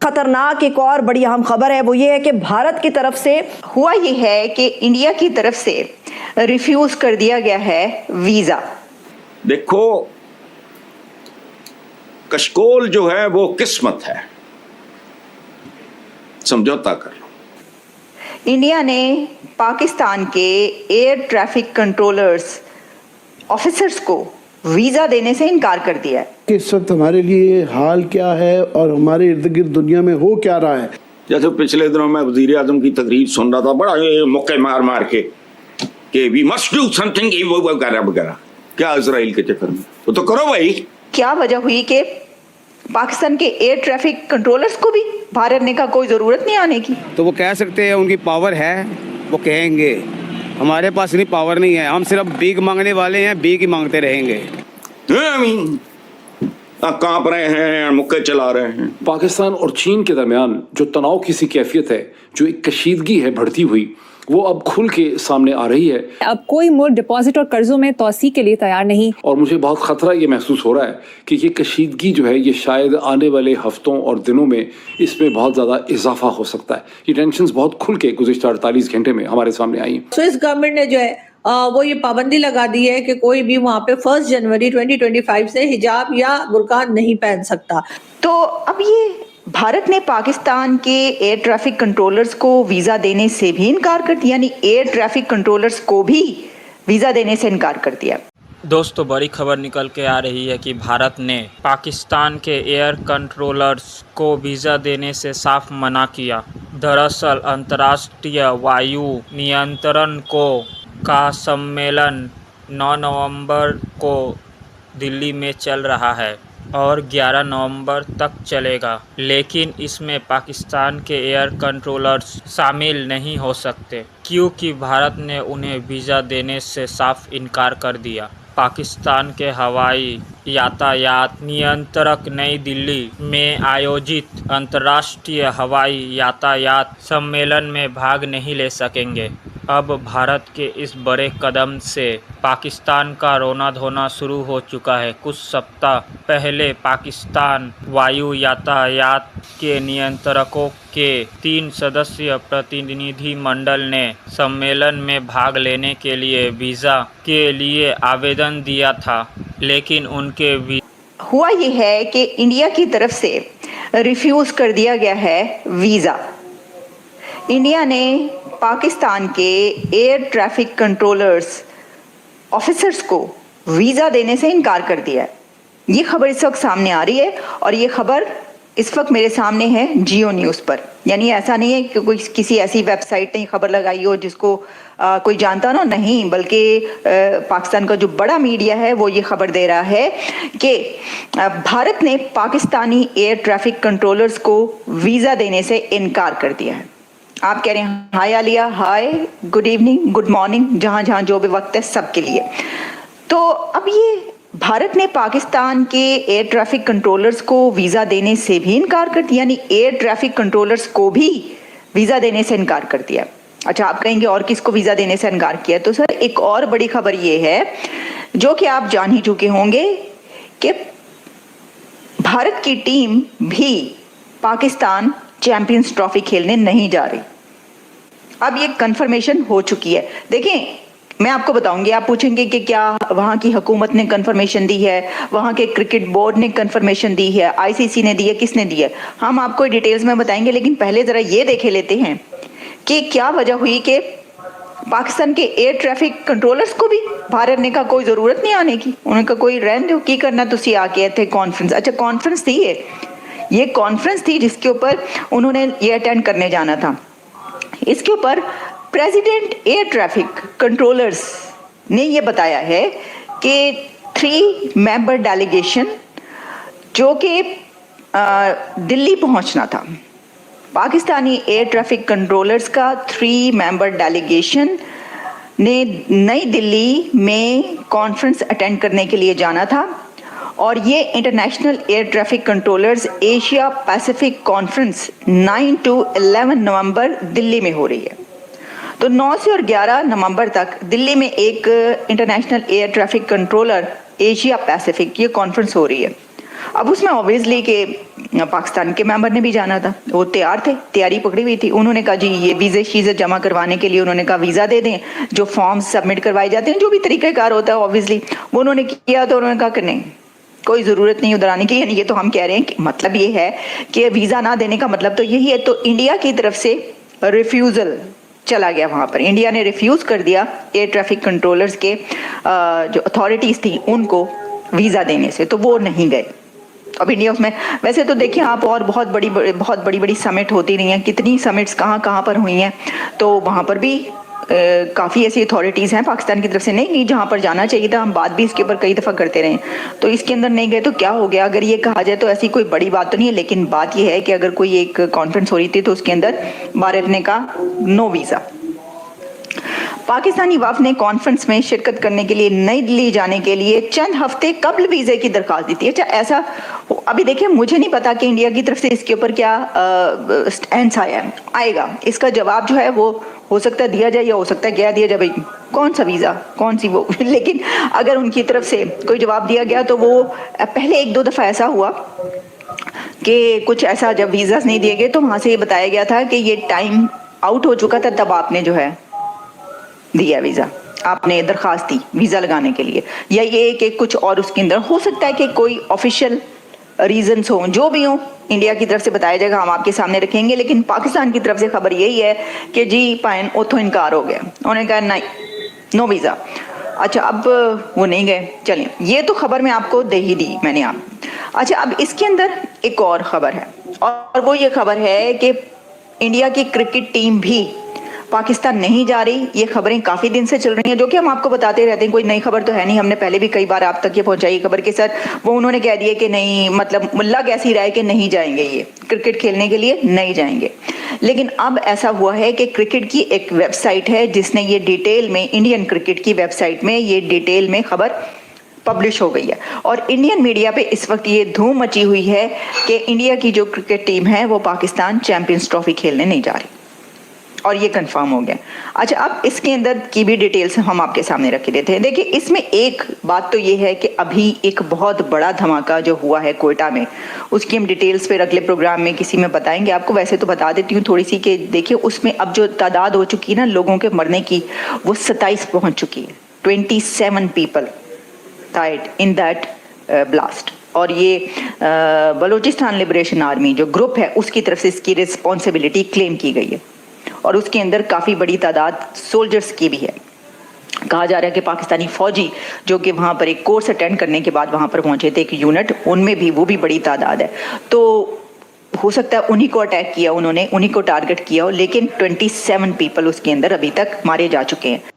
खतरनाक एक और बड़ी अहम खबर है, वो ये है कि भारत की तरफ से हुआ ये है कि इंडिया की तरफ से रिफ्यूज कर दिया गया है वीजा। देखो, कशकोल जो है वो किस्मत है, समझौता कर लो। इंडिया ने पाकिस्तान के एयर ट्रैफिक कंट्रोलर्स ऑफिसर्स को वीजा देने से इनकार कर दिया है। इस वक्त हमारे लिए हाल क्या है और हमारे इर्द गिर्द दुनिया में हो क्या रहा है। जैसे पिछले दिनों मैं वजीर आजम की तकरीर सुन रहा था, बड़ा मौके मार मार के कि वी मस्ट डू समथिंग वगैरह वगैरह। क्या इजराइल के चक्कर में तो करो भाई। क्या वजह हुई कि पाकिस्तान के एयर ट्रैफिक कंट्रोलर्स को भी भारत ने का कोई जरूरत नहीं आने की। तो वो कह सकते हैं उनकी पावर है, वो कहेंगे। हमारे पास इतनी पावर नहीं है, हम सिर्फ भीख मांगने वाले हैं, भीख ही मांगते रहेंगे। कांप रहे हैं, मुक्के चला रहे हैं। पाकिस्तान और चीन के दरमियान जो तनाव की सी कैफियत है, जो एक कशीदगी है बढ़ती हुई, वो अब खुल के सामने आ रही है। अब कोई मुल्क डिपॉजिट और कर्जों में तौसी के लिए तैयार नहीं। और मुझे बहुत खतरा ये महसूस हो रहा है कि ये कशीदगी जो है, ये शायद आने वाले हफ्तों और दिनों में इसमें बहुत ज़्यादा इजाफा हो सकता है। ये टेंशन्स बहुत खुल के गुज़िश्ता 48 घंटे में हमारे सामने आई। स्विस गवर्नमेंट ने जो है वो ये पाबंदी लगा दी है कि कोई भी वहाँ पे 1 जनवरी 2025 से हिजाब या बुर्का नहीं पहन सकता। तो अब ये भारत ने पाकिस्तान के एयर ट्रैफिक कंट्रोलर्स को वीजा देने से भी इनकार कर दिया, यानी एयर ट्रैफिक कंट्रोलर्स को भी वीजा देने से इनकार कर दिया। दोस्तों, बड़ी खबर निकल के आ रही है कि भारत ने पाकिस्तान के एयर कंट्रोलर्स को वीज़ा देने से साफ मना किया। दरअसल अंतर्राष्ट्रीय वायु नियंत्रण का सम्मेलन 9 नवंबर को दिल्ली में चल रहा है और 11 नवंबर तक चलेगा, लेकिन इसमें पाकिस्तान के एयर कंट्रोलर्स शामिल नहीं हो सकते क्योंकि भारत ने उन्हें वीज़ा देने से साफ इनकार कर दिया। पाकिस्तान के हवाई यातायात नियंत्रक नई दिल्ली में आयोजित अंतर्राष्ट्रीय हवाई यातायात सम्मेलन में भाग नहीं ले सकेंगे। अब भारत के इस बड़े कदम से पाकिस्तान का रोना धोना शुरू हो चुका है। कुछ सप्ताह पहले पाकिस्तान वायु यातायात के नियंत्रकों के 3 सदस्यीय प्रतिनिधि मंडल ने सम्मेलन में भाग लेने के लिए वीज़ा के लिए आवेदन दिया था, लेकिन उनके हुआ ये है कि इंडिया की तरफ से रिफ्यूज कर दिया गया है वीज़ा। इंडिया ने पाकिस्तान के एयर ट्रैफिक कंट्रोलर्स ऑफिसर्स को वीज़ा देने से इनकार कर दिया है। ये खबर इस वक्त सामने आ रही है और ये खबर इस वक्त मेरे सामने है जियो न्यूज़ पर। यानी ऐसा नहीं है कि कोई किसी ऐसी वेबसाइट ने खबर लगाई हो जिसको कोई जानता ना, नहीं, बल्कि पाकिस्तान का जो बड़ा मीडिया है वो ये खबर दे रहा है कि भारत ने पाकिस्तानी एयर ट्रैफिक कंट्रोलर्स को वीज़ा देने से इनकार कर दिया है। आप कह रहे हैं हाय आलिया, हाय, गुड इवनिंग, गुड मॉर्निंग, जहाँ जहाँ जो भी वक्त है सबके लिए। तो अब ये भारत ने पाकिस्तान के एयर ट्रैफिक कंट्रोलर्स को वीज़ा देने से भी इनकार कर दिया, यानी एयर ट्रैफिक कंट्रोलर्स को भी वीज़ा देने से इनकार कर दिया। अच्छा, आप कहेंगे और किसको वीज़ा देने से इनकार किया? तो सर, एक और बड़ी खबर ये है जो कि आप जान ही चुके होंगे कि भारत की टीम भी पाकिस्तान चैंपियंस ट्रॉफी खेलने नहीं जा रही। अब ये कंफर्मेशन हो चुकी है। देखें, मैं आपको बताऊंगी, आप पूछेंगे कि क्या वहाँ की हुकूमत ने कंफर्मेशन दी है, वहाँ के क्रिकेट बोर्ड ने कंफर्मेशन दी है, आईसीसी ने दी है, किसने दी है? हम आपको डिटेल्स में बताएंगे, लेकिन पहले ज़रा ये देखे लेते हैं कि क्या वजह हुई कि पाकिस्तान के एयर ट्रैफिक कंट्रोलर्स को भी भारत ने कहा कोई ज़रूरत नहीं आने की। उन्होंने कहा कोई रहने दो, की करना तुसी आके थे कॉन्फ्रेंस। अच्छा, कॉन्फ्रेंस थी ये कॉन्फ्रेंस थी जिसके ऊपर उन्होंने ये अटेंड करने जाना था। इसके ऊपर प्रेसिडेंट एयर ट्रैफिक कंट्रोलर्स ने ये बताया है कि 3 मेंबर डेलीगेशन जो कि दिल्ली पहुंचना था, पाकिस्तानी एयर ट्रैफिक कंट्रोलर्स का 3 मेंबर डेलीगेशन ने नई दिल्ली में कॉन्फ्रेंस अटेंड करने के लिए जाना था और ये international air traffic controllers Asia Pacific conference 9 to 11 नवंबर दिल्ली में हो रही है। तो 9 से और 11 नवंबर तक दिल्ली में एक international air traffic controller Asia Pacific ये कॉन्फ्रेंस हो रही है। अब उसमें ऑब्वियसली कि पाकिस्तान के मेंबर ने भी जाना था, वो तैयार थे, तैयारी पकड़ी हुई थी। उन्होंने कहा जी ये वीज़े शीज़े जमा करवाने के लिए उन्होंने कहा वीज़ा दे दें, जो फॉर्म्स सबमिट करवाए जाते हैं, जो भी तरीक़ाकार होता है ऑब्वियसली वो उन्होंने किया। तो उन्होंने कहा कि नहीं, कोई ज़रूरत नहीं उधर आने की। यानी ये तो हम कह रहे हैं कि मतलब ये है कि वीज़ा ना देने का मतलब तो यही है। तो इंडिया की तरफ से रिफ्यूज़ल चला गया वहाँ पर, इंडिया ने रिफ्यूज़ कर दिया एयर ट्रैफिक कंट्रोलर्स के जो अथॉरिटीज़ थी उनको वीज़ा देने से, तो वो नहीं गए। अब इंडिया उसमें, वैसे तो देखिए आप, और बहुत बड़ी समिट होती रही हैं, कितनी समिट्स कहाँ पर हुई हैं, तो वहाँ पर भी काफ़ी ऐसी अथॉरिटीज़ हैं पाकिस्तान की तरफ से नहीं गई जहाँ पर जाना चाहिए था। हम बात भी इसके ऊपर कई दफ़ा करते रहे, तो इसके अंदर नहीं गए तो क्या हो गया। अगर ये कहा जाए तो ऐसी कोई बड़ी बात तो नहीं है, लेकिन बात ये है कि अगर कोई एक कॉन्फ्रेंस हो रही थी तो उसके अंदर भारत ने कहा नो वीज़ा। पाकिस्तानी वफ़द ने कॉन्फ्रेंस में शिरकत करने के लिए नई दिल्ली जाने के लिए चंद हफ्ते कबल वीज़े की दरख्वास्त दी थी। अच्छा, ऐसा अभी देखिए, मुझे नहीं पता कि इंडिया की तरफ से इसके ऊपर क्या स्टैंड आएगा। इसका जवाब जो है वो हो सकता है दिया जाए या हो सकता है क्या दिया जाए, भाई कौन सा वीज़ा, कौन सी वो लेकिन अगर उनकी तरफ से कोई जवाब दिया गया तो वो पहले एक दो दफ़ा ऐसा हुआ कि कुछ ऐसा, जब वीज़ास नहीं दिए गए तो वहाँ से ये बताया गया था कि ये टाइम आउट हो चुका था, तब आपने जो है दिया वीज़ा, आपने दरख्वास्त दी वीज़ा लगाने के लिए, या ये कि कुछ और उसके अंदर हो सकता है कि कोई ऑफिशियल रीजंस हो, जो भी हो इंडिया की तरफ से बताया जाएगा, हम आपके सामने रखेंगे। लेकिन पाकिस्तान की तरफ से खबर यही है कि जी पाइन उतो इनकार हो गया, उन्होंने कहा नहीं, नो वीज़ा। अच्छा, अब वो नहीं गए, चलें, ये तो खबर मैं आपको दे ही दी मैंने आप। अच्छा, अब इसके अंदर एक और ख़बर है, और वो ये खबर है कि इंडिया की क्रिकेट टीम भी पाकिस्तान नहीं जा रही। ये खबरें काफ़ी दिन से चल रही हैं, जो कि हम आपको बताते रहते हैं, कोई नई खबर तो है नहीं, हमने पहले भी कई बार आप तक ये पहुंचाई खबर के सर वो उन्होंने कह दिया कि नहीं, मतलब मुल्ला कैसी राय कि नहीं जाएंगे, ये क्रिकेट खेलने के लिए नहीं जाएंगे। लेकिन अब ऐसा हुआ है कि क्रिकेट की एक वेबसाइट है जिसने ये डिटेल में, इंडियन क्रिकेट की वेबसाइट में ये डिटेल में खबर पब्लिश हो गई है, और इंडियन मीडिया पे इस वक्त ये धूम मची हुई है कि इंडिया की जो क्रिकेट टीम है वो पाकिस्तान चैंपियंस ट्रॉफी खेलने नहीं जा रही, और ये कंफर्म हो गया। अच्छा, अब इसके अंदर की भी डिटेल्स हम आपके सामने रख देते हैं। देखिए, इसमें एक बात तो ये है कि अभी एक बहुत बड़ा धमाका जो हुआ है कोयटा में, उसकी हम डिटेल्स फिर अगले प्रोग्राम में किसी में बताएंगे आपको। वैसे तो बता देती हूँ थोड़ी सी कि देखिए, उसमें अब जो तादाद हो चुकी है ना लोगों के मरने की, वो 27 पहुँच चुकी है। 27 people died in that blast, और ये बलूचिस्तान लिबरेशन आर्मी जो ग्रुप है उसकी तरफ से इसकी रिस्पॉन्सिबिलिटी क्लेम की गई है, और उसके अंदर काफ़ी बड़ी तादाद सोल्जर्स की भी है। कहा जा रहा है कि पाकिस्तानी फौजी जो कि वहाँ पर एक कोर्स अटेंड करने के बाद वहाँ पर पहुँचे थे, एक यूनिट, उनमें भी वो भी बड़ी तादाद है। तो हो सकता है उन्हीं को अटैक किया उन्होंने, उन्हीं को टारगेट किया हो, लेकिन 27 पीपल उसके अंदर अभी तक मारे जा चुके हैं।